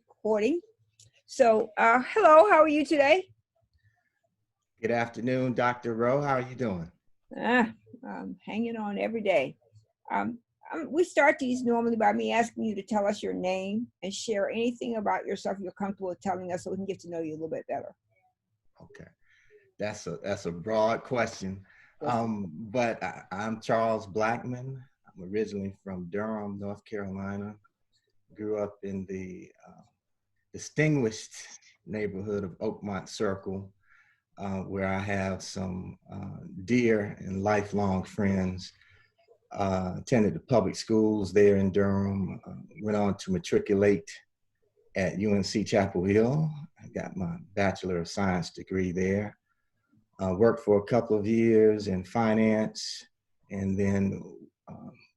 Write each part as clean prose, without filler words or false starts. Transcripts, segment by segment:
Recording. So, hello, how are you today? Good afternoon, Dr. Rowe. How are you doing? Ah, hanging on every day. Um, we start these normally by me asking you to tell us your name and share anything about yourself you're comfortable with telling us so we can get to know you a little bit better. Okay, that's a broad question. Yes. But I'm Charles Blackmon. I'm originally from Durham, North Carolina. Grew up in the distinguished neighborhood of Oakmont Circle, where I have some dear and lifelong friends. Attended the public schools there in Durham. Went on to matriculate at UNC Chapel Hill. I got my Bachelor of Science degree there. Worked for a couple of years in finance, and then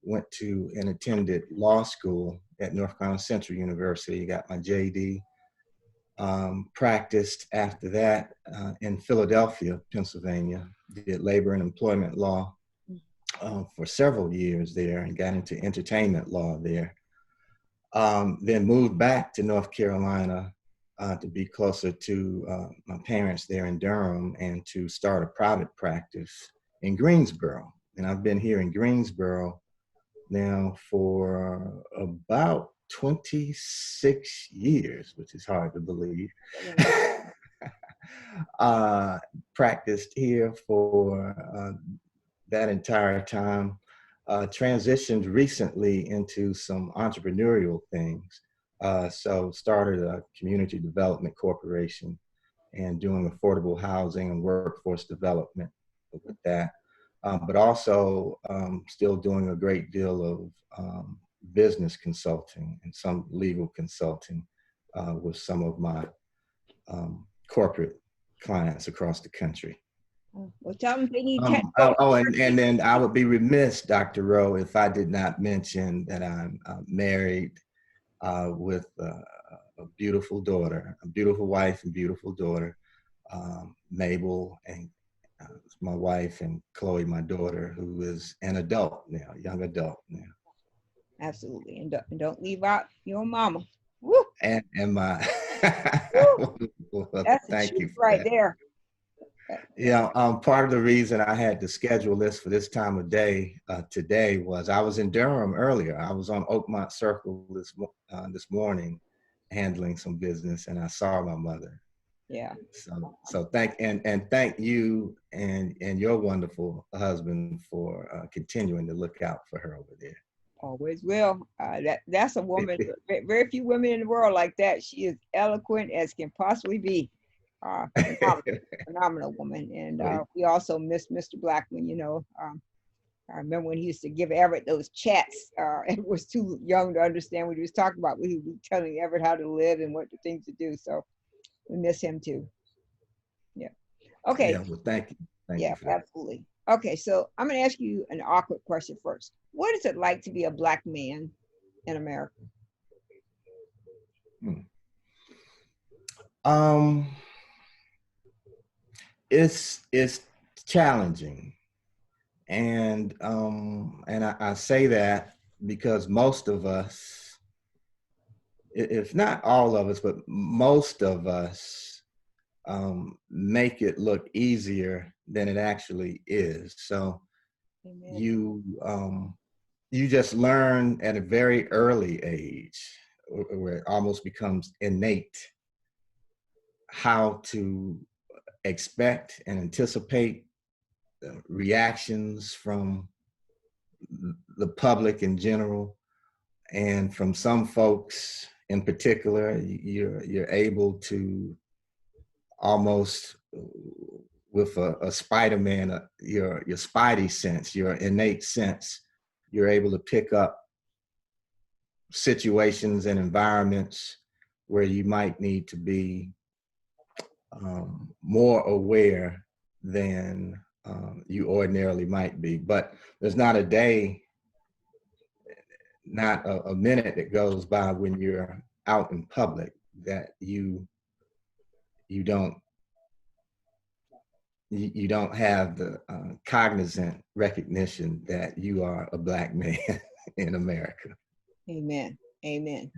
went to and attended law school at North Carolina Central University. Got my JD. Practiced after that in Philadelphia, Pennsylvania. Did labor and employment law for several years there, and got into entertainment law there. Then moved back to North Carolina to be closer to my parents there in Durham and to start a private practice in Greensboro. And I've been here in Greensboro now for about 26 years, which is hard to believe. Practiced here for that entire time. Transitioned recently into some entrepreneurial things. So started a community development corporation and doing affordable housing and workforce development with that. But also still doing a great deal of business consulting and some legal consulting with some of my corporate clients across the country. Well, tell them they need 10. And then I would be remiss, Dr. Rowe, if I did not mention that I'm married with a beautiful daughter, a beautiful wife and beautiful daughter, Mabel, and my wife, and Chloe, my daughter, who is an adult now, young adult now. Absolutely, and don't leave out your mama. Woo! And my well, that's thank you right that. there. Yeah, part of the reason I had to schedule this for this time of day today was I was in Durham earlier. I was on Oakmont Circle this morning, handling some business, and I saw my mother. Yeah. So thank you and your wonderful husband for continuing to look out for her over there. Always will. That's a woman. Very few women in the world like that. She is eloquent as can possibly be. Phenomenal woman. And we also miss Mr. Blackmon. I remember when he used to give Everett those chats. Everett was too young to understand what he was talking about. He would be telling Everett how to live and what the things to do. So we miss him too. Yeah. Okay. Yeah. Well, thank you. Thank you for absolutely. Okay. So I'm going to ask you an awkward question first. What is it like to be a Black man in America? It's challenging, and I say that because most of us, if not all of us, but most of us, make it look easier than it actually is. So Amen. You just learn at a very early age, where it almost becomes innate, how to expect and anticipate reactions from the public in general, and from some folks in particular. You're able to almost, with a Spider-Man, your spidey sense, your innate sense, you're able to pick up situations and environments where you might need to be more aware than you ordinarily might be. But there's not a day, not a minute that goes by when you're out in public that you don't have the cognizant recognition that you are a Black man in America. Amen. Amen.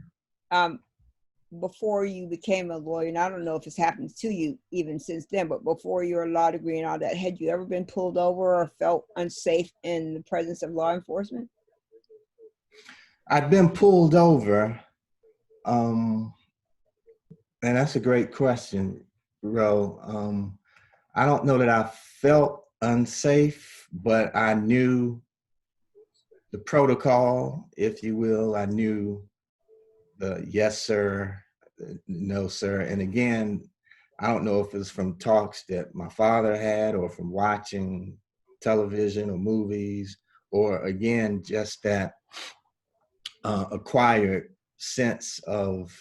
before you became a lawyer, and I don't know if it's happened to you even since then, but before your law degree and all that, had you ever been pulled over or felt unsafe in the presence of law enforcement? I've been pulled over, um, and that's a great question, Ro. I don't know that I felt unsafe, but I knew the protocol, if you will. I knew the yes, sir, no, sir. And again, I don't know if it's from talks that my father had or from watching television or movies, or again, just that acquired sense of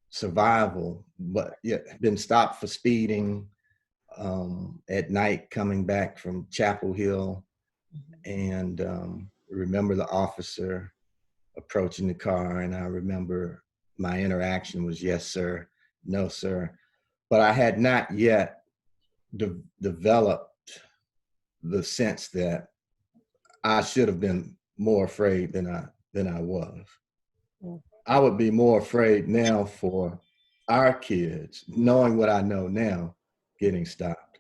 survival. But yeah, been stopped for speeding at night coming back from Chapel Hill, and remember the officer approaching the car, and I remember my interaction was yes, sir, no, sir. But I had not yet developed the sense that I should have been more afraid than I was. Mm. I would be more afraid now for our kids, knowing what I know now, getting stopped.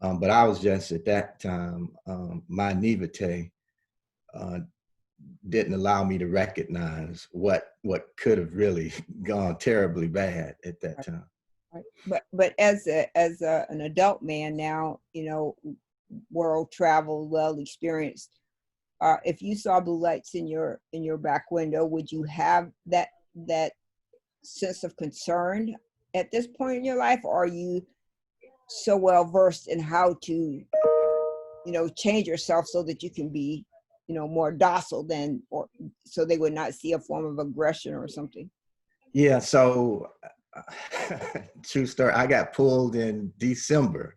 But I was just at that time, my naivete uh, didn't allow me to recognize what could have really gone terribly bad at that Right, time. right. But as an adult man now, world travel, well experienced. If you saw blue lights in your back window, would you have that sense of concern at this point in your life, or are you so well versed in how to change yourself so that you can be more docile than, or so they would not see a form of aggression or something? Yeah, so true story. I got pulled in December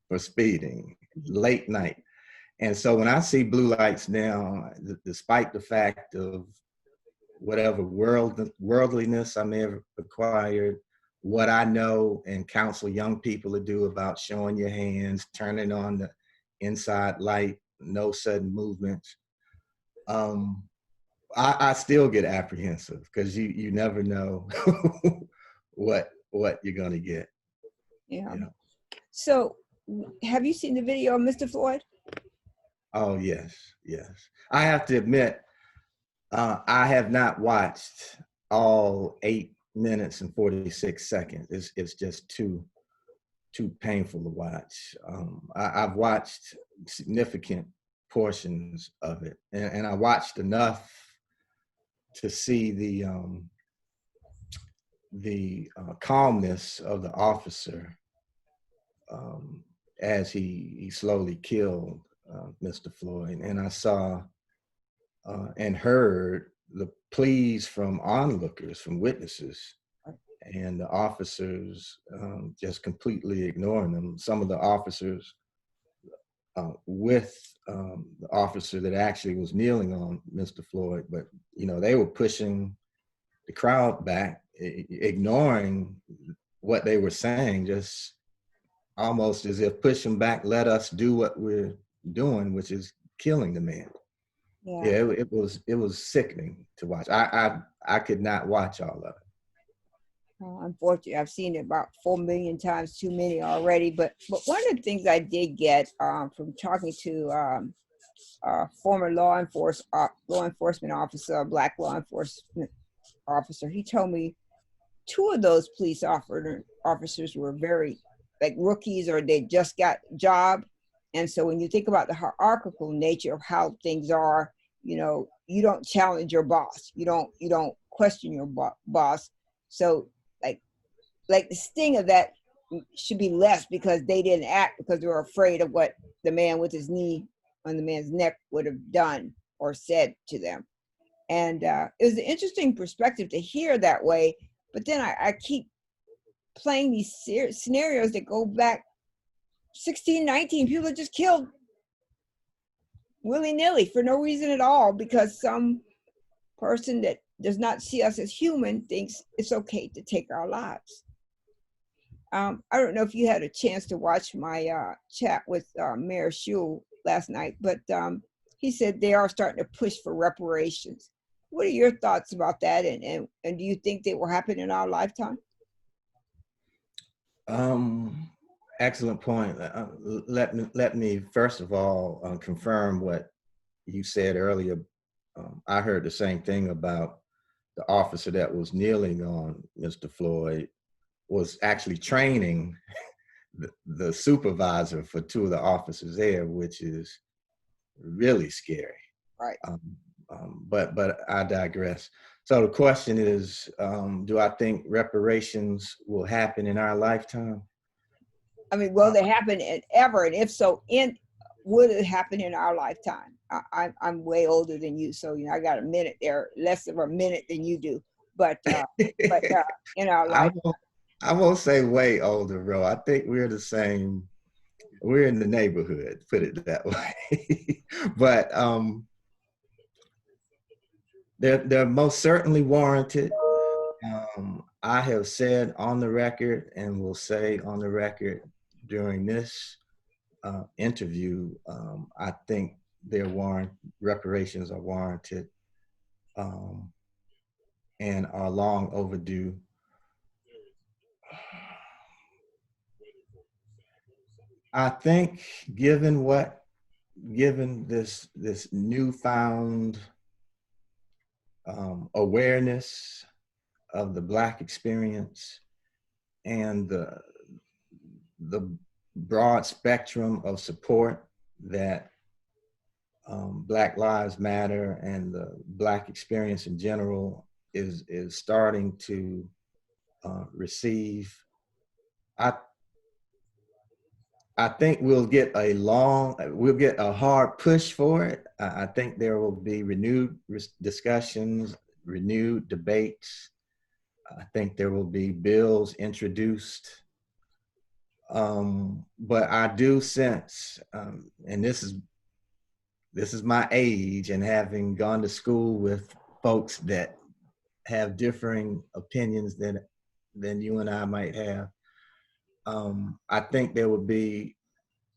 for speeding, Mhm. late night. And so when I see blue lights now, despite the fact of whatever worldliness I may have acquired, what I know and counsel young people to do about showing your hands, turning on the inside light, no sudden movements. Um, I still get apprehensive because you never know what you're gonna get. Yeah. You know. So, have you seen the video of Mr. Floyd? Oh yes, yes. I have to admit, I have not watched all 8 minutes and 46 seconds. It's just too painful to watch. I've watched significant portions of it, and I watched enough to see the calmness of the officer um, as he slowly killed Mr. Floyd, and I saw and heard the pleas from onlookers, from witnesses, and the officers just completely ignoring them. Some of the officers with the officer that actually was kneeling on Mr. Floyd, but they were pushing the crowd back, ignoring what they were saying, just almost as if pushing back, let us do what we're doing, which is killing the man. Yeah. Yeah, it was sickening to watch. I could not watch all of it. Unfortunately, I've seen it about 4 million times too many already. But one of the things I did get from talking to former law enforcement officer, black law enforcement officer, he told me two of those officers were very like rookies, or they just got a job. And so when you think about the hierarchical nature of how things are, you don't challenge your boss, you don't question your boss. So like like the sting of that should be less because they didn't act because they were afraid of what the man with his knee on the man's neck would have done or said to them. And it was an interesting perspective to hear that way. But then I keep playing these scenarios that go back 16, 19. People are just killed willy-nilly for no reason at all because some person that does not see us as human thinks it's okay to take our lives. I don't know if you had a chance to watch my chat with Mayor Shule last night, but he said they are starting to push for reparations. What are your thoughts about that? And do you think they will happen in our lifetime? Um, Excellent point. Let me first of all confirm what you said earlier. I heard the same thing about the officer that was kneeling on Mr. Floyd was actually training the supervisor for two of the officers there, which is really scary. Right. Um, but I digress. So the question is, do I think reparations will happen in our lifetime? I mean, will they happen ever? And if so, in would it happen in our lifetime? I'm way older than you, so I got a minute there, less of a minute than you do. But in our I life, won't, I won't say way older, bro. I think we're the same. We're in the neighborhood, put it that way. But they're most certainly warranted. I have said on the record and will say on the record during this interview, I think reparations are warranted um, and are long overdue. I think, given this newfound awareness of the Black experience and the broad spectrum of support that Black Lives Matter and the Black experience in general is starting to receive. I I think we'll get a hard push for it. I think there will be renewed discussions, renewed debates. I think there will be bills introduced. But I do sense, and this is my age and having gone to school with folks that have differing opinions than you and I might have. I think there will be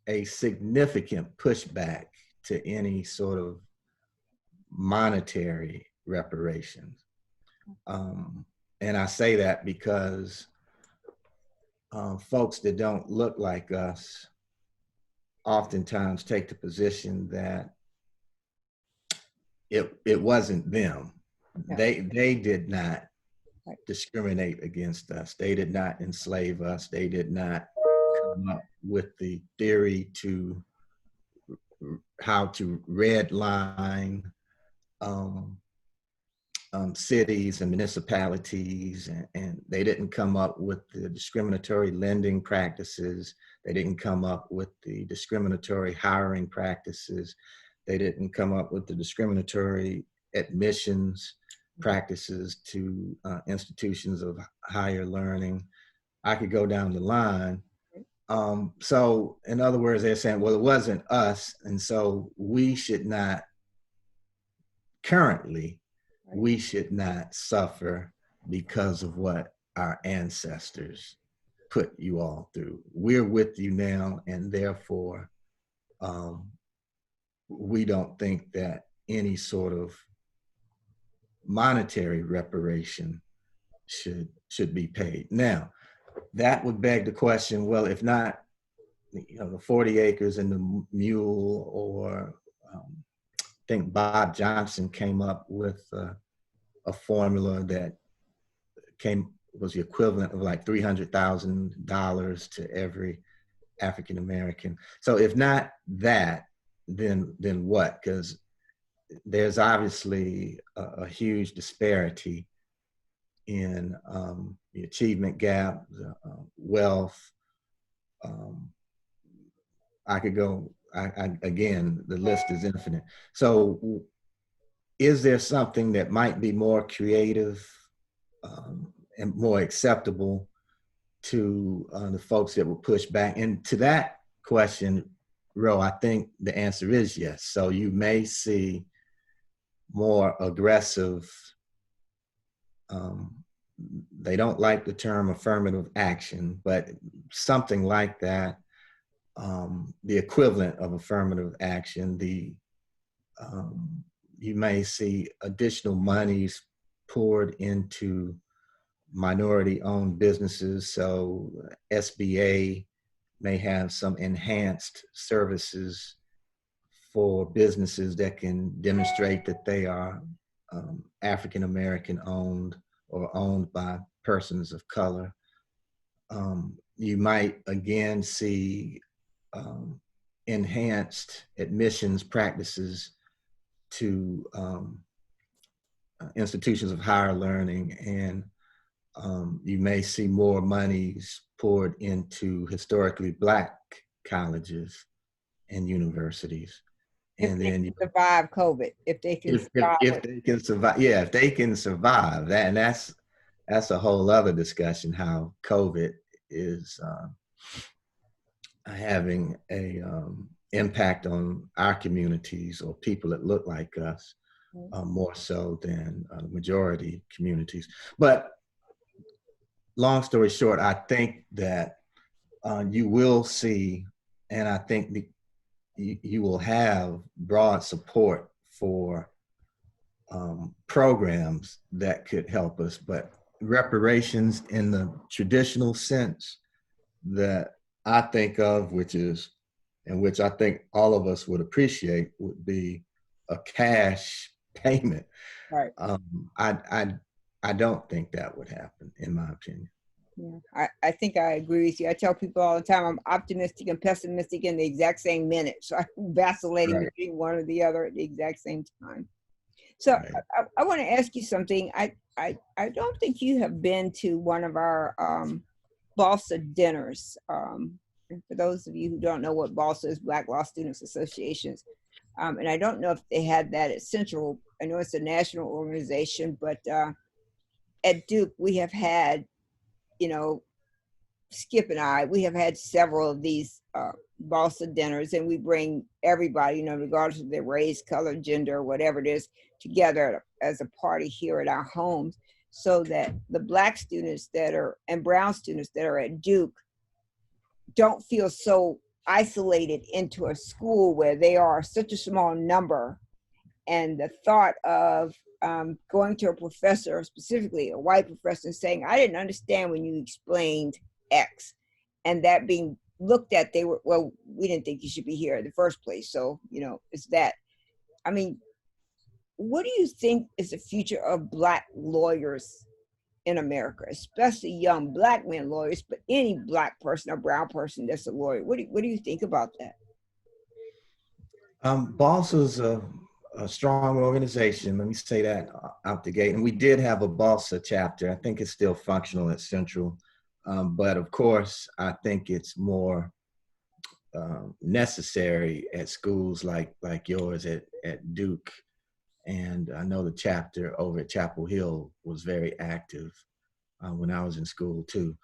a significant pushback to any sort of monetary reparations. Um, and I say that because folks that don't look like us oftentimes take the position that it wasn't them. yeah, They did not right. discriminate against us. They did not enslave us. They did not come up with the theory to how to redline um, cities and municipalities, and they didn't come up with the discriminatory lending practices. They didn't come up with the discriminatory hiring practices. They didn't come up with the discriminatory admissions practices to institutions of higher learning. I could go down the line. So, in other words, they're saying, well, it wasn't us, and so currently, we should not suffer because of what our ancestors put you all through. We're with you now, and therefore, um, we don't think that any sort of monetary reparation should be paid. Now, that would beg the question: well, if not, the 40 acres and the mule, or I think Bob Johnson came up with a formula that was the equivalent of like $300,000 to every African American. So if not that, then what? Because there's obviously a huge disparity in the achievement gap, the wealth. Um, I could go. Again, the list is infinite. So, is there something that might be more creative and more acceptable to the folks that will push back? And to that question, Ro, I think the answer is yes. So you may see more aggressive, they don't like the term affirmative action, but something like that, the equivalent of affirmative action, um, you may see additional monies poured into minority-owned businesses. So SBA may have some enhanced services for businesses that can demonstrate that they are African American owned or owned by persons of color. You might again see enhanced admissions practices to institutions of higher learning, and you may see more monies poured into historically Black colleges and universities. If And they then can survive COVID, if they can survive if what, they can survive, yeah, if they can survive that, and that's a whole other discussion, how COVID is having a impact on our communities or people that look like us, more so than majority communities. But long story short, I think that you will see, and I think you will have broad support for programs that could help us. But reparations in the traditional sense that I think of, which is, and which I think all of us would appreciate, would be a cash payment. right? I don't think that would happen, in my opinion. Yeah, I think I agree with you. I tell people all the time I'm optimistic and pessimistic in the exact same minute. So I'm vacillating Right, between one or the other at the exact same time. So right. I want to ask you something. I don't think you have been to one of our Balsa dinners. And for those of you who don't know what Balsa is, Black Law Students Associations. And I don't know if they had that at Central. I know it's a national organization, but at Duke, we have had, you know, Skip and I, we have had several of these Balsa dinners, and we bring everybody, you know, regardless of their race, color, gender, whatever it is, together as a party here at our homes, so that the Black students that are and brown students that are at Duke don't feel so isolated into a school where they are such a small number. And the thought of going to a professor, specifically a white professor, and saying, I didn't understand when you explained X, and that being looked at, they were, well, we didn't think you should be here in the first place. So, you know, it's that. I mean, what do you think is the future of Black lawyers in America, especially young Black men lawyers, but any Black person or brown person that's a lawyer? What do you think about that? BOSS is a strong organization. Let me say that out the gate. And we did have a BOSSA chapter. I think it's still functional at Central. But of course, I think it's more necessary at schools like yours at Duke. And I know the chapter over at Chapel Hill was very active when I was in school too.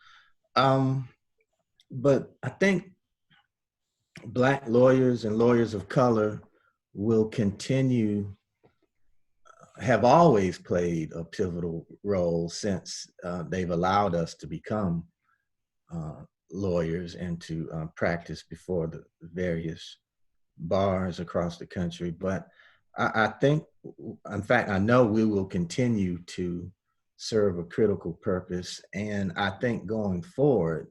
But I think Black lawyers and lawyers of color will continue, have always played a pivotal role since they've allowed us to become lawyers and to practice before the various bars across the country. But I think, in fact, I know we will continue to serve a critical purpose. And I think going forward,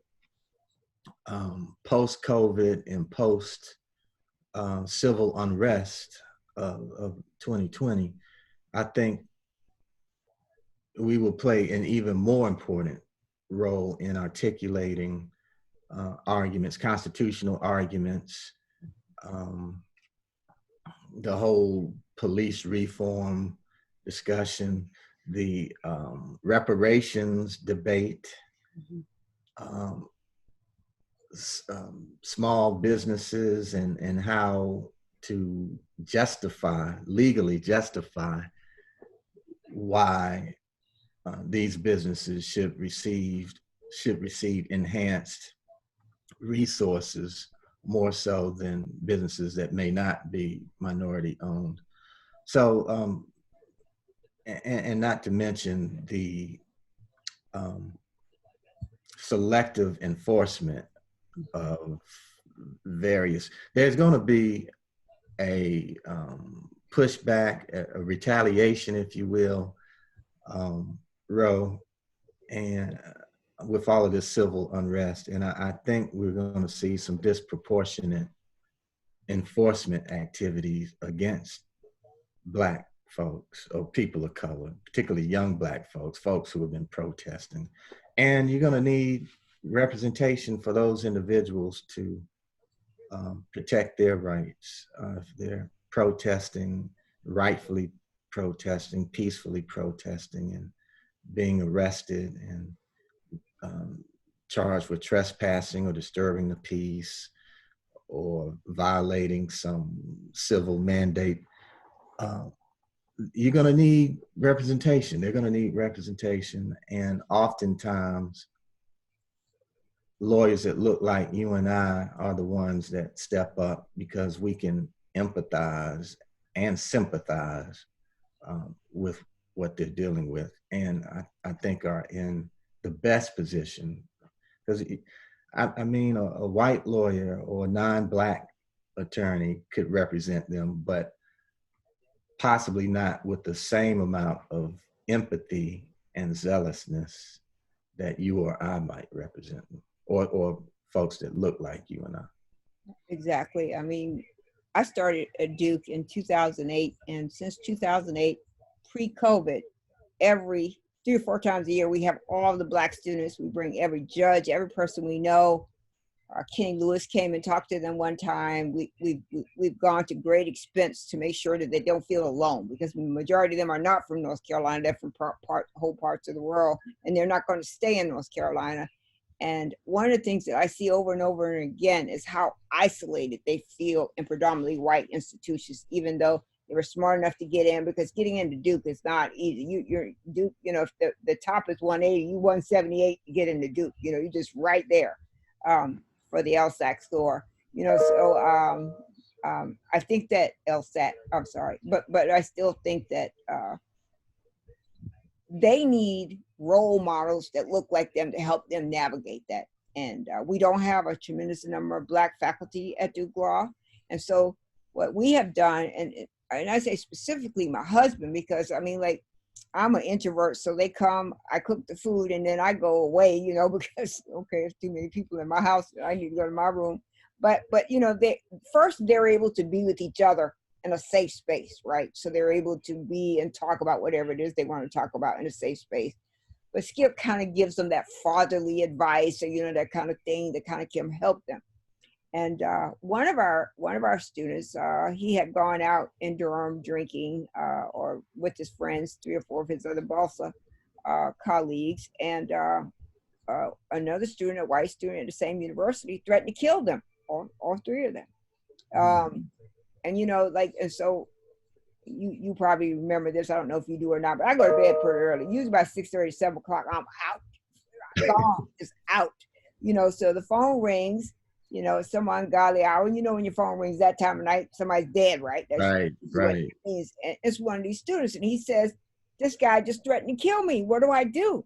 post-COVID and post civil unrest of 2020, I think we will play an even more important role in articulating arguments, constitutional arguments, the whole police reform discussion, the reparations debate, um, small businesses and how to legally justify why these businesses should receive enhanced resources more so than businesses that may not be minority owned. So, and not to mention the selective enforcement of various, there's going to be a pushback, a retaliation, if you will, Roe, and with all of this civil unrest. And I think we're going to see some disproportionate enforcement activities against Black folks or people of color, particularly young Black folks, folks who have been protesting. And you're going to need representation for those individuals to protect their rights. If they're protesting, rightfully protesting, peacefully protesting, and being arrested and charged with trespassing or disturbing the peace or violating some civil mandate, you're going to need representation. They're going to need representation. And oftentimes, lawyers that look like you and I are the ones that step up because we can empathize and sympathize with what they're dealing with. And I think are in the best position. Because I mean, a white lawyer or a non-Black attorney could represent them, but possibly not with the same amount of empathy and zealousness that you or I might represent them, or folks that look like you and I. Exactly. I mean, I started at Duke in 2008, and since 2008, pre-COVID, every 3 or 4 times a year, we have all the Black students. We bring every judge, every person we know. Kenny Lewis came and talked to them one time. We've gone to great expense to make sure that they don't feel alone, because the majority of them are not from North Carolina. They're from whole parts of the world, and they're not going to stay in North Carolina. And one of the things that I see over and over and again is how isolated they feel in predominantly white institutions, even though they were smart enough to get in, because getting into Duke is not easy. You're Duke, you know, if the top is 180, you 178 to get into Duke, you know, you're just right there for the LSAC score, you know. So I think that LSAT, I'm sorry, but I still think that they need role models that look like them to help them navigate that. And we don't have a tremendous number of Black faculty at Duke Law. And so what we have done, and I say specifically my husband, because I mean, like, I'm an introvert, so they come, I cook the food, and then I go away, you know, because, okay, there's too many people in my house, I need to go to my room. But you know, they're able to be with each other in a safe space, right? So they're able to be and talk about whatever it is they want to talk about in a safe space. But Skip kind of gives them that fatherly advice, or, you know, that kind of thing that kind of can help them. And one of our students, he had gone out in Durham drinking, or with his friends, 3 or 4 of his other Balsa colleagues, and another student, a white student at the same university, threatened to kill them, all 3 of them. And you know, like, and so you probably remember this. I don't know if you do or not, but I go to bed pretty early. Usually by 6:30, 7 o'clock, I'm out. Gone, just out. You know, so the phone rings. You know, some ungodly hour. You know, when your phone rings that time of night, somebody's dead, right? That's Right. what it means. And it's one of these students, and he says, "This guy just threatened to kill me. What do I do?"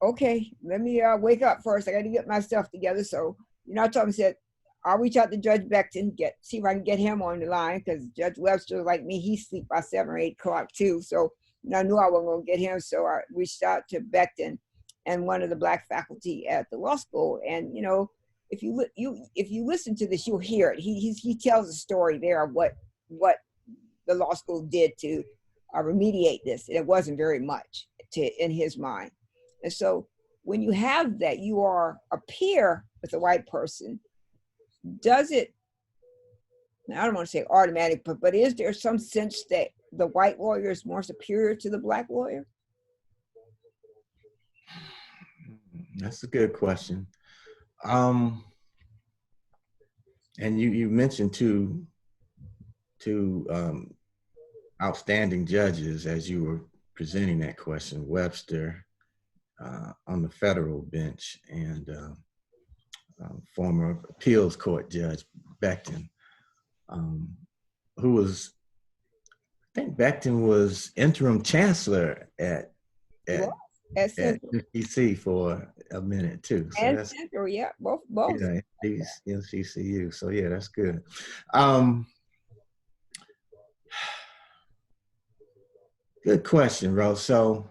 Okay, let me wake up first. I got to get myself together. So, you know, I told him, said, I'll reach out to Judge Beckton, see if I can get him on the line, because Judge Webster, like me, he sleep by 7 or 8 o'clock too. So, you know, I knew I wasn't going to get him. So I reached out to Beckton and one of the Black faculty at the law school. And, you know, if you listen to this, you'll hear it. He tells a story there of what the law school did to remediate this. And it wasn't very much in his mind. And so when you have that, you are a peer with a white person. Does it, I don't want to say automatic, but is there some sense that the white lawyer is more superior to the Black lawyer? That's a good question. And you mentioned two outstanding judges as you were presenting that question, Webster on the federal bench, and former appeals court judge Beckton, who was, I think Beckton was interim chancellor at UCC for a minute too. So and that's Central, yeah, both. Yeah, NCCU. So yeah, that's good. Good question, Rose. So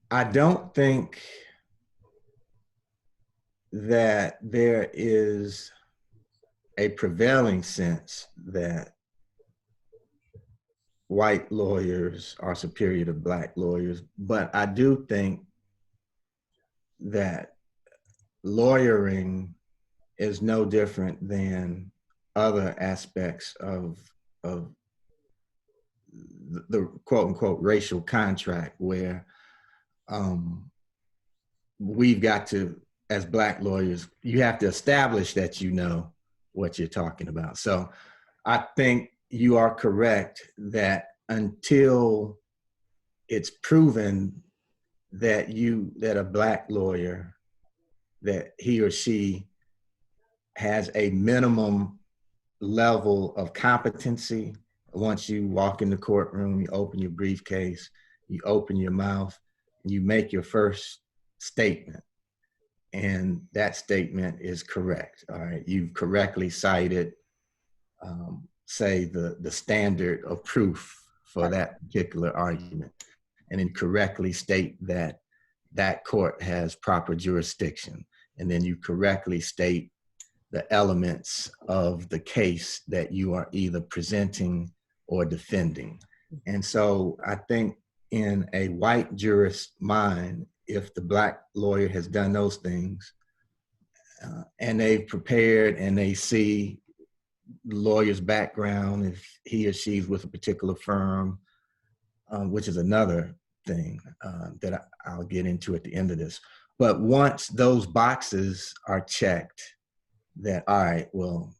I don't think that there is a prevailing sense that white lawyers are superior to black lawyers, but I do think that lawyering is no different than other aspects of the quote unquote racial contract where um, we've got to, as black lawyers, you have to establish that you know what you're talking about. So I think you are correct that until it's proven that a black lawyer, that he or she has a minimum level of competency. Once you walk in the courtroom, you open your briefcase, you open your mouth, you make your first statement, and that statement is correct. All right, you've correctly cited, say the standard of proof for Right. that particular argument, and then correctly state that that court has proper jurisdiction, and then you correctly state the elements of the case that you are either presenting or defending. And so I think in a white jurist's mind, if the black lawyer has done those things and they've prepared and they see the lawyer's background, if he or she's with a particular firm, which is another thing that I'll get into at the end of this. But once those boxes are checked, that, all right, well,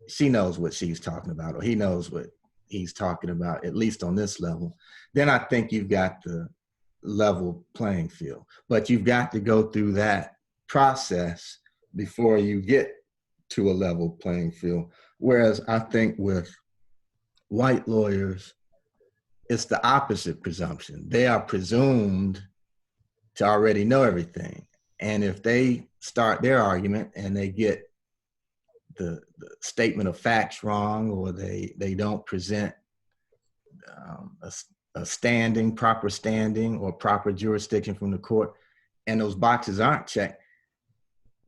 she knows what she's talking about, or he knows what he's talking about, at least on this level, then I think you've got the level playing field. But you've got to go through that process before you get to a level playing field. Whereas I think with white lawyers, it's the opposite presumption. They are presumed to already know everything. And if they start their argument and they get the statement of facts wrong, or they don't present a standing, proper standing or proper jurisdiction from the court, and those boxes aren't checked,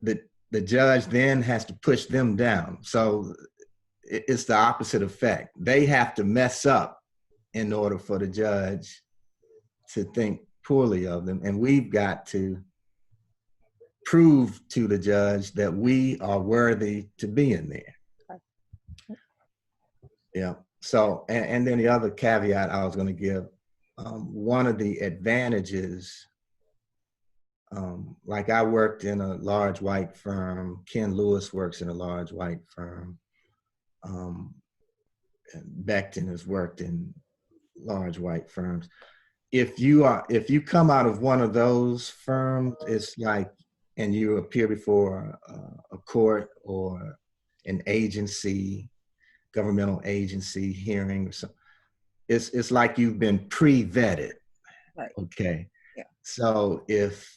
the judge then has to push them down. So it's the opposite effect. They have to mess up in order for the judge to think poorly of them. And we've got to prove to the judge that we are worthy to be in there. Yeah. So, and then the other caveat I was going to give, one of the advantages, like I worked in a large white firm, Ken Lewis works in a large white firm, Becton has worked in large white firms. If you come out of one of those firms, it's like, and you appear before a court or an agency, governmental agency hearing or something, it's like you've been pre-vetted. Right. Okay. Yeah. So if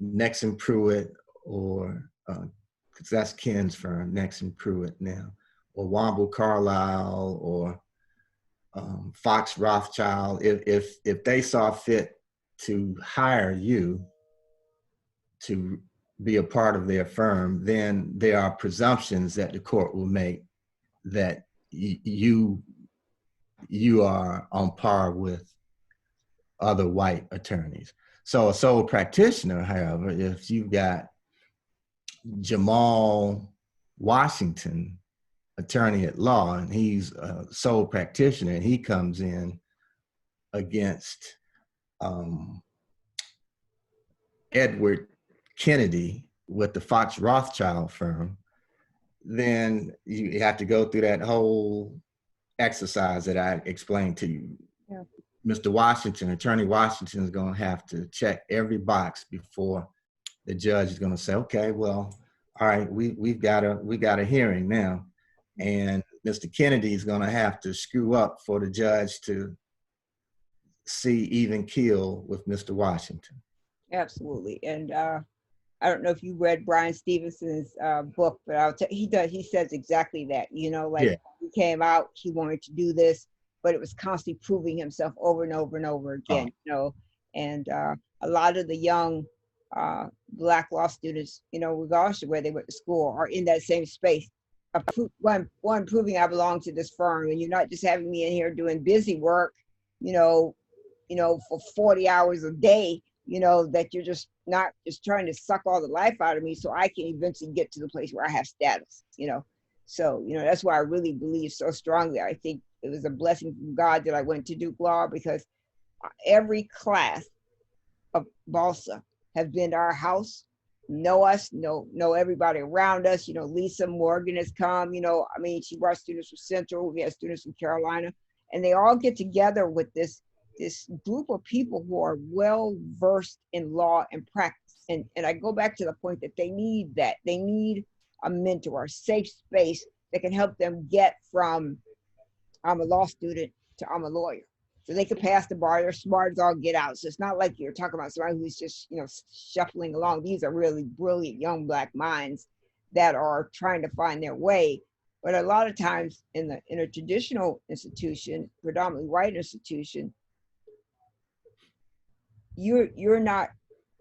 Nexon Pruitt, or because that's Ken's firm, Nexon Pruitt now, or Womble Carlisle, or Fox Rothschild, if they saw fit to hire you to be a part of their firm, then there are presumptions that the court will make that you are on par with other white attorneys. So a sole practitioner, however, if you've got Jamal Washington, attorney at law, and he's a sole practitioner, and he comes in against Edward Kennedy with the Fox Rothschild firm, then you have to go through that whole exercise that I explained to you. Yeah. Mr. Washington, Attorney Washington, is going to have to check every box before the judge is going to say, okay, well, all right, we got a hearing now, and Mr. Kennedy is going to have to screw up for the judge to see even keel with Mr. Washington. Absolutely. And I don't know if you read Brian Stevenson's book, but he does. He says exactly that. You know, like Yeah. he came out, he wanted to do this, but it was constantly proving himself over and over and over Oh, again. You know, and a lot of the young Black law students, you know, regardless of where they went to school, are in that same space. One proving I belong to this firm, and you're not just having me in here doing busy work, you know, for 40 hours a day, you know, that you're just not just trying to suck all the life out of me so I can eventually get to the place where I have status, you know. So, you know, that's why I really believe so strongly. I think it was a blessing from God that I went to Duke Law, because every class of Balsa have been to our house, know us, know everybody around us. You know, Lisa Morgan has come, you know, I mean, she brought students from Central, we had students from Carolina, and they all get together with this group of people who are well versed in law and practice. And I go back to the point that they need that. They need a mentor, a safe space that can help them get from I'm a law student to I'm a lawyer. So they could pass the bar. They're smart as all get out. So it's not like you're talking about somebody who's just, you know, shuffling along. These are really brilliant young Black minds that are trying to find their way. But a lot of times in a traditional institution, predominantly white institution, you're not,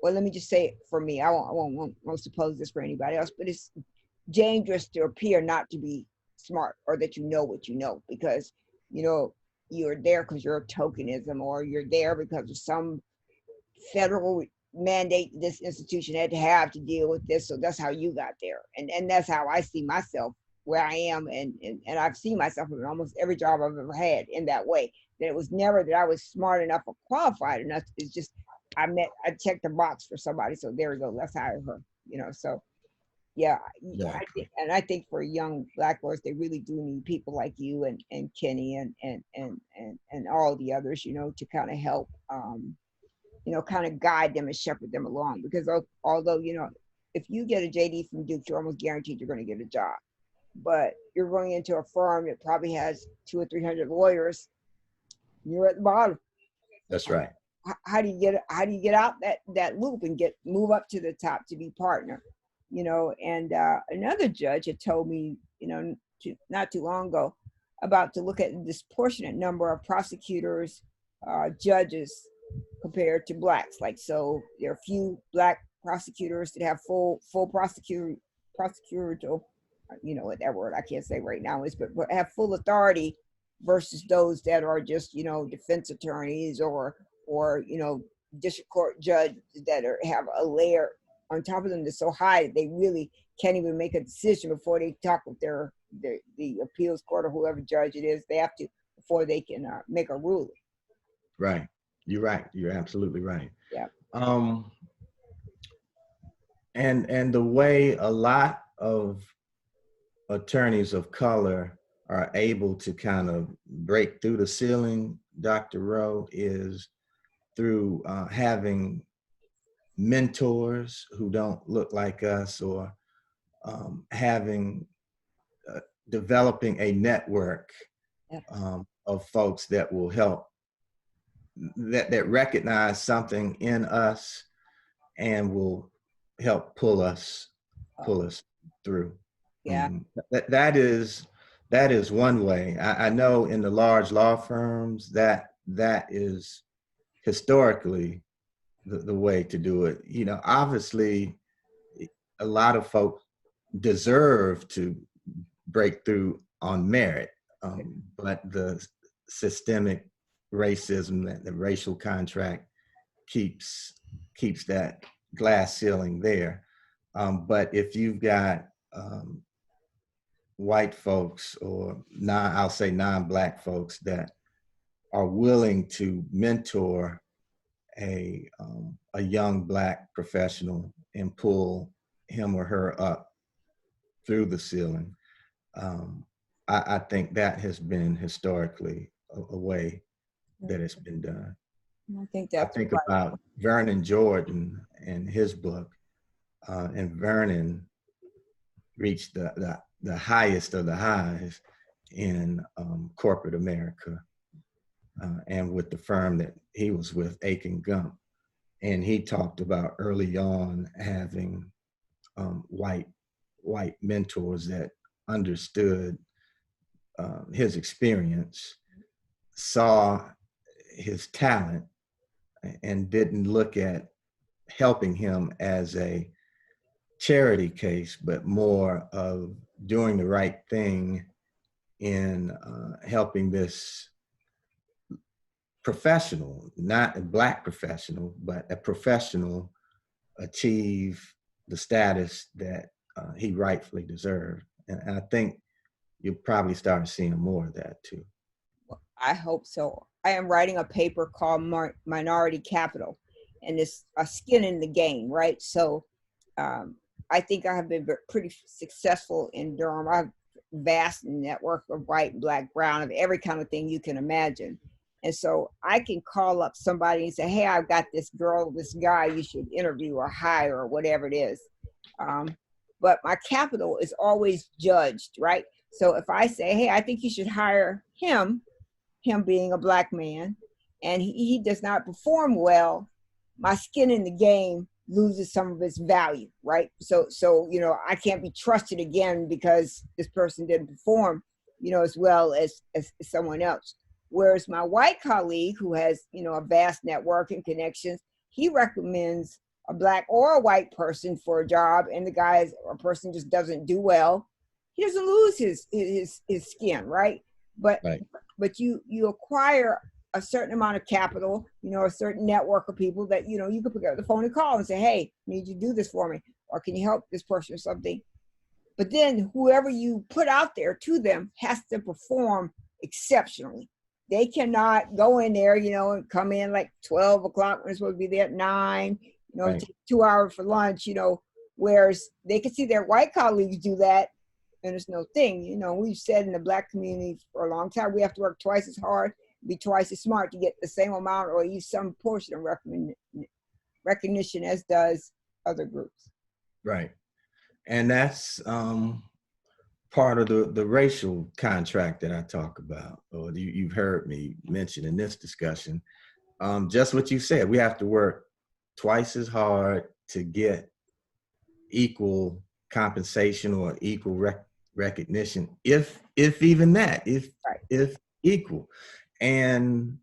well, let me just say it for me. I won't suppose this for anybody else, but it's dangerous to appear not to be smart or that you know what you know, because you know you're there because you're a tokenism, or you're there because of some federal mandate this institution had to have to deal with this, so that's how you got there. And that's how I see myself where I am, and I've seen myself in almost every job I've ever had in that way, that it was never that I was smart enough or qualified enough. It's just I checked the box for somebody, so there we go, let's hire her, you know. So yeah, exactly. I think for young Black lawyers, they really do need people like you and Kenny and all the others, you know, to kind of help, you know, kind of guide them and shepherd them along. Because although, you know, if you get a JD from Duke, you're almost guaranteed you're going to get a job. But you're going into a firm that probably has 200 or 300 lawyers, you're at the bottom. That's right. How do you get out that loop and move up to the top to be partner, you know? And another judge had told me, you know, not too long ago, about to look at the disproportionate number of prosecutors, judges compared to Blacks. Like, so there are a few Black prosecutors that have full prosecutorial, you know what that word I can't say right now is, but have full authority, versus those that are just, you know, defense attorneys, or you know, district court judge that have a layer on top of them that's so high that they really can't even make a decision before they talk with the appeals court or whoever judge it is. They have to before they can make a ruling. Right. You're right. You're absolutely right. Yeah. Um, and the way a lot of attorneys of color are able to kind of break through the ceiling, Dr. Rowe, is through having mentors who don't look like us, or having developing a network Yeah. of folks that will help, that recognize something in us and will help pull us through. Yeah. That is one way. I know in the large law firms that is historically the way to do it. You know, obviously a lot of folks deserve to break through on merit, but the systemic racism, the racial contract keeps that glass ceiling there. But if you've got white folks, or I'll say non-Black folks, that are willing to mentor a young Black professional and pull him or her up through the ceiling, I think that has been historically a way that it's been done. I think I that's think right. about Vernon Jordan and his book, and Vernon reached the highest of the highs in corporate America, and with the firm that he was with, Aiken Gump. And he talked about early on having white mentors that understood his experience, saw his talent, and didn't look at helping him as a charity case, but more of doing the right thing in helping this professional, not a Black professional, but a professional achieve the status that he rightfully deserved. And I think you'll probably start seeing more of that too. I hope so. I am writing a paper called Minority Capital, and it's a skin in the game, right? So um, I think I have been pretty successful in Durham. I have a vast network of white, black, brown, of every kind of thing you can imagine. And so I can call up somebody and say, hey, I've got this girl, this guy you should interview or hire or whatever it is. Um, but my capital is always judged, right? So if I say, hey, I think you should hire him being a black man, and he does not perform well, my skin in the game loses some of its value, right? So I can't be trusted again because this person didn't perform, as well as someone else. Whereas my white colleague, who has a vast network and connections, he recommends a black or a white person for a job, and the guy or person just doesn't do well, he doesn't lose his skin, right? But Right. but you acquire a certain amount of capital, a certain network of people that you can pick up the phone and call and say, hey, I need you to do this for me, or can you help this person or something. But then whoever you put out there to them has to perform exceptionally. They cannot go in there, and come in like 12 o'clock when it's supposed to be there at 9, Right. take 2 hours for lunch, whereas they can see their white colleagues do that, and it's no thing. We've said in the black community for a long time, we have to work twice as hard, be twice as smart to get the same amount or use some portion of recognition as does other groups. Right. And that's part of the racial contract that I talk about, or you've heard me mention in this discussion. Just what you said, we have to work twice as hard to get equal compensation or equal recognition, if even that, Right. if equal. And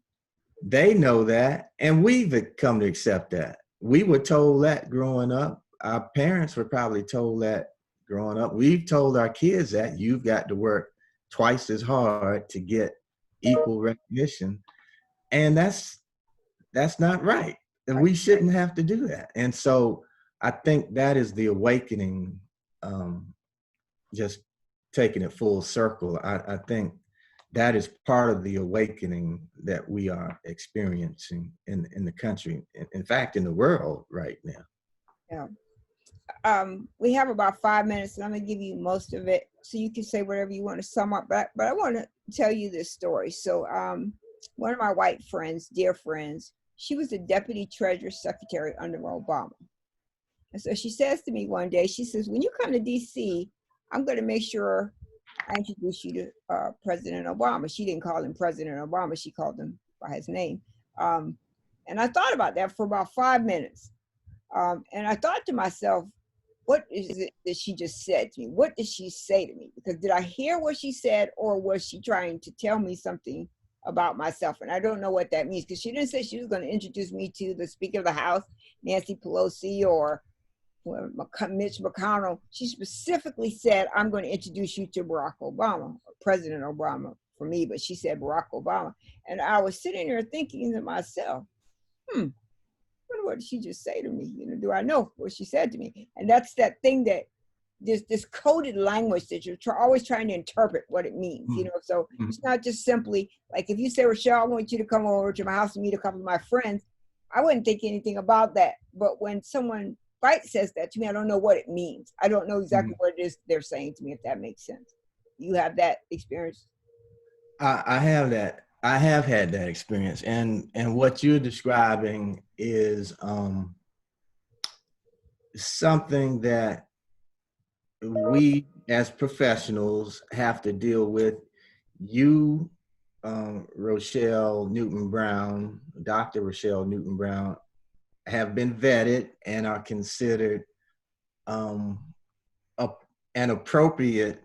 they know that, and we've come to accept that. We were told that growing up. Our parents were probably told that growing up. We've told our kids that you've got to work twice as hard to get equal recognition. And that's not right. And we shouldn't have to do that. And so I think that is the awakening, just taking it full circle. I think that is part of the awakening that we are experiencing in the country, in fact, in the world right now. Yeah. We have about 5 minutes, and I'm gonna give you most of it, so you can say whatever you want to sum up. But I want to tell you this story. So, one of my white friends, dear friends, she was the deputy treasury secretary under Obama, and so she says to me one day, she says, "When you come to D.C., I'm going to make sure I introduce you to President Obama." She didn't call him President Obama; she called him by his name. And I thought about that for about 5 minutes, and I thought to myself, what is it that she just said to me? What did she say to me? Because did I hear what she said, or was she trying to tell me something about myself? And I don't know what that means, because she didn't say she was going to introduce me to the Speaker of the House, Nancy Pelosi, or Mitch McConnell. She specifically said, I'm going to introduce you to Barack Obama, President Obama for me, but she said Barack Obama. And I was sitting there thinking to myself, what did she just say to me? Do I know what she said to me? And that's that thing that this coded language that you're always trying to interpret what it means, So it's not just simply like if you say, Rochelle, I want you to come over to my house and meet a couple of my friends, I wouldn't think anything about that. But when someone white says that to me, I don't know what it means. I don't know exactly what it is they're saying to me, if that makes sense. You have that experience? I have that. I have had that experience, and what you're describing is something that we as professionals have to deal with. You, Rochelle Newton Brown, Dr. Rochelle Newton Brown, have been vetted and are considered um, an appropriate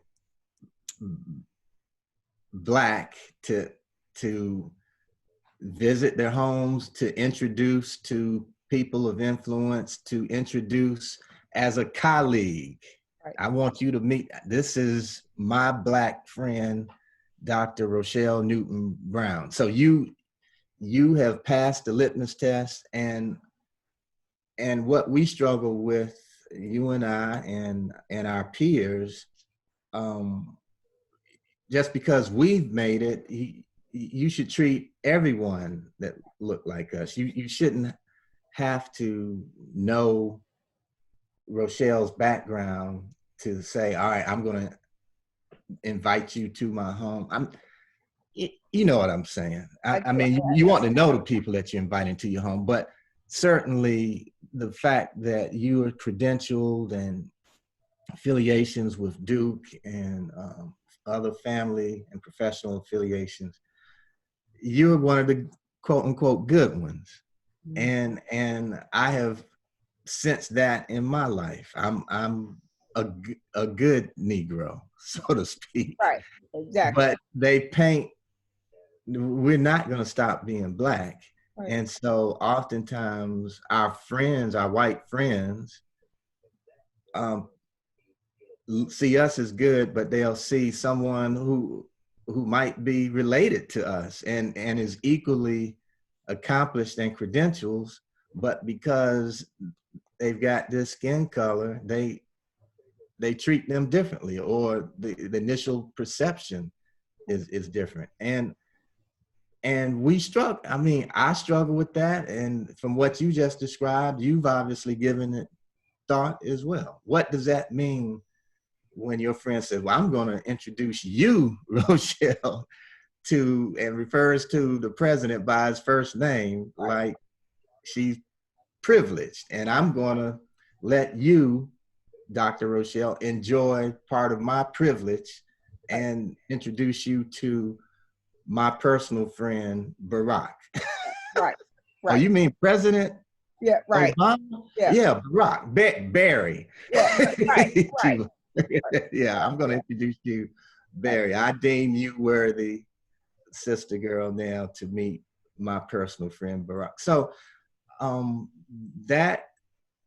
Black to visit their homes, to introduce to people of influence, to introduce as a colleague. Right. I want you to meet, this is my Black friend, Dr. Rochelle Newton Brown. So you have passed the litmus test, and what we struggle with, you and I and our peers, um, just because we've made it, you should treat everyone that look like us. You shouldn't have to know Rochelle's background to say, all right, I'm going to invite you to my home. You know what I'm saying? I I do. mean, you want to know the people that you're inviting to your home, but certainly the fact that you are credentialed and affiliations with Duke and other family and professional affiliations, you're one of the quote unquote good ones. And I have sensed that in my life. I'm a good Negro, so to speak. Right. Exactly. But they paint, we're not going to stop being Black. Right. And so oftentimes our friends, our white friends, um, see us as good, but they'll see someone who might be related to us and is equally accomplished and credentials, but because they've got this skin color, they treat them differently, or the initial perception is different. And we struggle. I mean, I struggle with that. And from what you just described, you've obviously given it thought as well. What does that mean when your friend says, well, I'm going to introduce you, Rochelle, to, and refers to the president by his first name, Right. like she's privileged. And I'm going to let you, Dr. Rochelle, enjoy part of my privilege Right. and introduce you to my personal friend, Barack. Right. Oh, Right. you mean President Yeah. Right. Obama? Yeah. Yeah, Barack, Barry. Yeah. Right. Right. Yeah, I'm going to introduce you, Right. Barry. I deem you worthy, sister girl, now to meet my personal friend, Barack. So um, that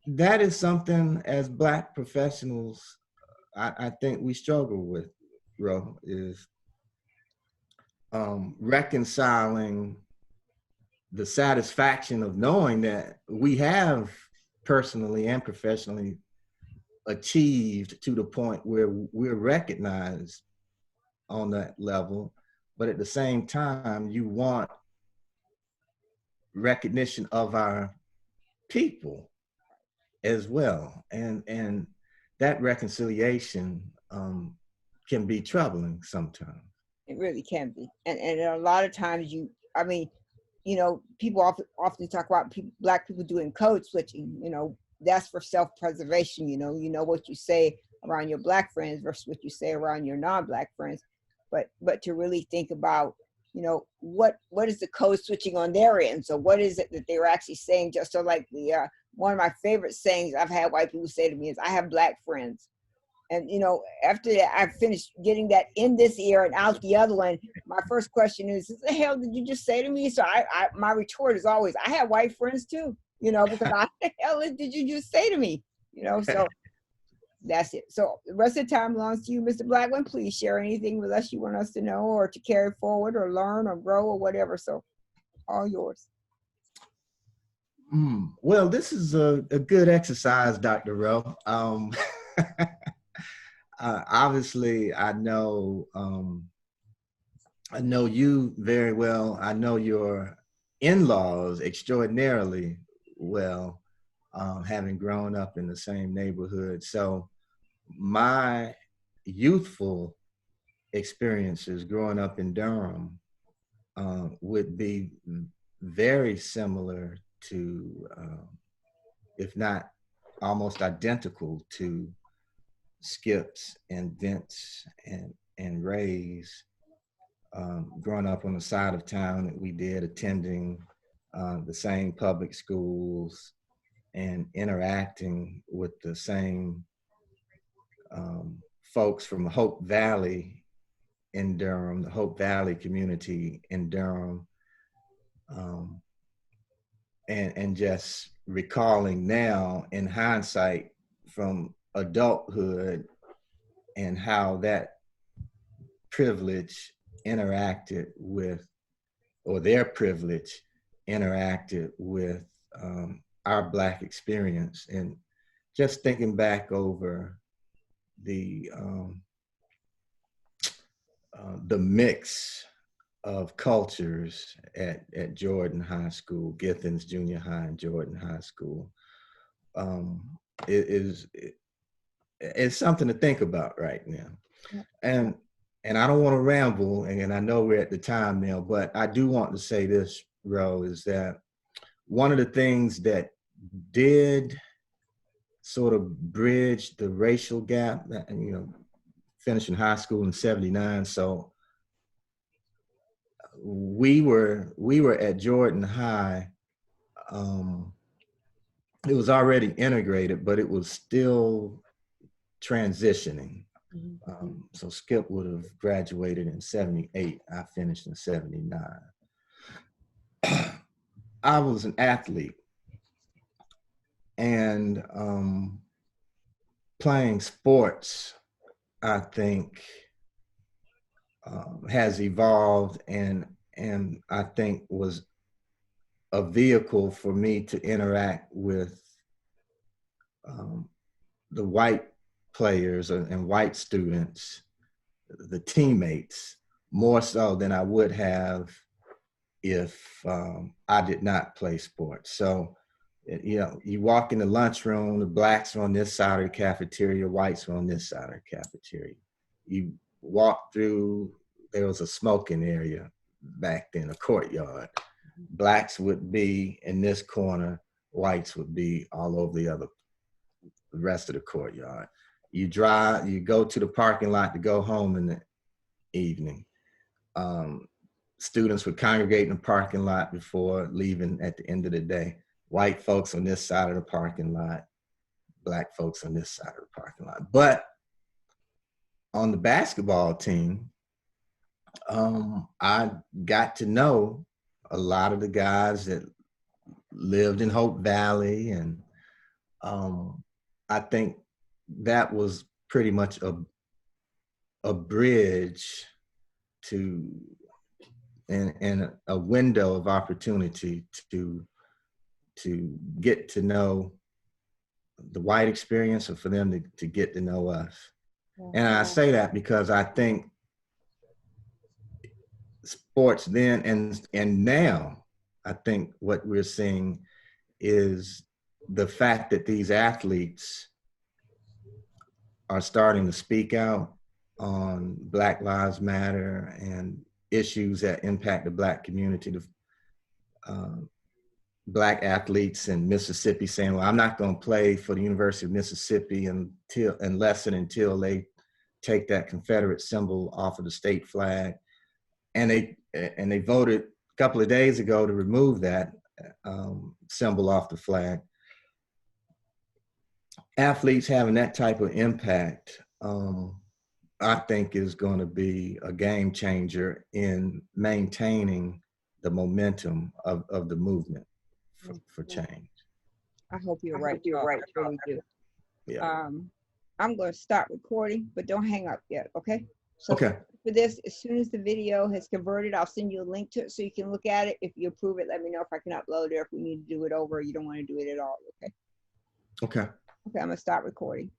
that is something as Black professionals, I think we struggle with, Ro, is reconciling the satisfaction of knowing that we have personally and professionally achieved to the point where we're recognized on that level, but at the same time, you want recognition of our people as well, and that reconciliation can be troubling sometimes. It really can be. And a lot of times I mean, people often talk about people, Black people doing code switching, that's for self-preservation, what you say around your Black friends versus what you say around your non-Black friends. But to really think about, what is the code switching on their end? So what is it that they were actually saying? Just so like one of my favorite sayings I've had white people say to me is, I have Black friends. And after that, I finished getting that in this ear and out the other one. My first question is, "What the hell did you just say to me?" So my retort is always, "I have white friends too," because what the hell did you just say to me? So that's it. So the rest of the time belongs to you, Mr. Blackman. Please share anything with us you want us to know, or to carry forward, or learn, or grow, or whatever. So all yours. Well, this is a good exercise, Dr. Rowe. Obviously, I know you very well. I know your in-laws extraordinarily well, having grown up in the same neighborhood. So my youthful experiences growing up in Durham would be very similar to, if not almost identical to, Skip's and Vince and Ray's, growing up on the side of town that we did, attending the same public schools, and interacting with the same folks from Hope Valley in Durham, the Hope Valley community in Durham, um, and just recalling now in hindsight from adulthood and how that privilege interacted with, or their privilege interacted with our Black experience. And just thinking back over the mix of cultures at Jordan High School, Githens Junior High and Jordan High School, it's something to think about right now. And I don't want to ramble, and I know we're at the time now, but I do want to say this, Ro, is that one of the things that did sort of bridge the racial gap, and finishing high school in '79, so we were at Jordan High. It was already integrated, but it was still transitioning. So Skip would have graduated in '78. I finished in '79. I was an athlete, and playing sports, I think, has evolved, and I think was a vehicle for me to interact with the white players and white students, the teammates, more so than I would have if I did not play sports. So, you walk in the lunchroom, the Blacks are on this side of the cafeteria, whites are on this side of the cafeteria. You walk through, there was a smoking area back then, a courtyard. Blacks would be in this corner, whites would be all over the rest of the courtyard. You go to the parking lot to go home in the evening. Students would congregate in the parking lot before leaving at the end of the day. White folks on this side of the parking lot, Black folks on this side of the parking lot. But on the basketball team, I got to know a lot of the guys that lived in Hope Valley, and I think that was pretty much a bridge to and a window of opportunity to get to know the white experience, and for them to get to know us. And I say that because I think sports then and now, I think what we're seeing is the fact that these athletes are starting to speak out on Black Lives Matter and issues that impact the Black community. Black athletes in Mississippi saying, well, I'm not going to play for the University of Mississippi unless they take that Confederate symbol off of the state flag. And they voted a couple of days ago to remove that symbol off the flag. Athletes having that type of impact, I think, is going to be a game changer in maintaining the momentum of the movement for change. I hope you're right. I really do. Yeah. I'm going to start recording, but don't hang up yet, okay? So Okay. for this, as soon as the video has converted, I'll send you a link to it so you can look at it. If you approve it, let me know if I can upload it, or if we need to do it over, or you don't want to do it at all, okay? Okay. Okay, I'm going to start recording.